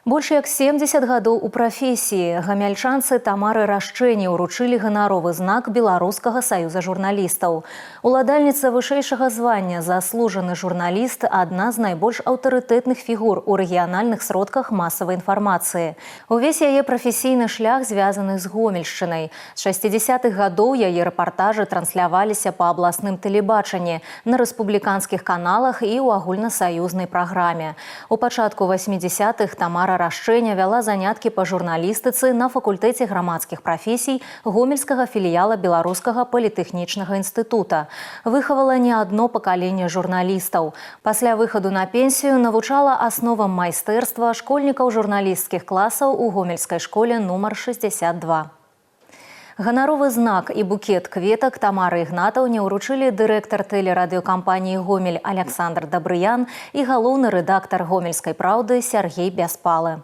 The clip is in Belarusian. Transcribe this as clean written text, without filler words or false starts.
Больш як 70 гадоў у прафесіі гамяльчанцы Тамары Рашчэні ўручылі ганаровы знак Беларускага саюза журналістаў. Уладальніца вышэйшага звання заслужаны журналіст – адна з найбольш аўтарытэтных фігур у рэгіянальных сродках масавай інфармацыі. Увесь яе прафесійны шлях звязаны з Гомельшчынай. З 60-х гадоў яе рэпартажы трансляваліся па абласным тэлебачанні, на рэспубліканскіх каналах і ў агульнасаюзнай праграме. У пачатку 80-х Тамара Рашчэня вяла заняткі па журналістыцы на факультэце грамадскіх прафесій гомельскага філіяла Беларускага політэхнічнага інстытута. Выхавала не адно пакаленне журналістаў. Пасля выхаду на пенсію навучала асновам майстэрства школьнікаў журналісцкіх класаў у гомельскай школе нумар 62. Ганаровы знак і букет кветак Тамары Ігнатаўне ўручылі дырэктар тэлерадыёкампаніі «Гомель» Александр Дабрыян і галоўны рэдактар «Гомельскай праўды» Сяргей Бяспалы.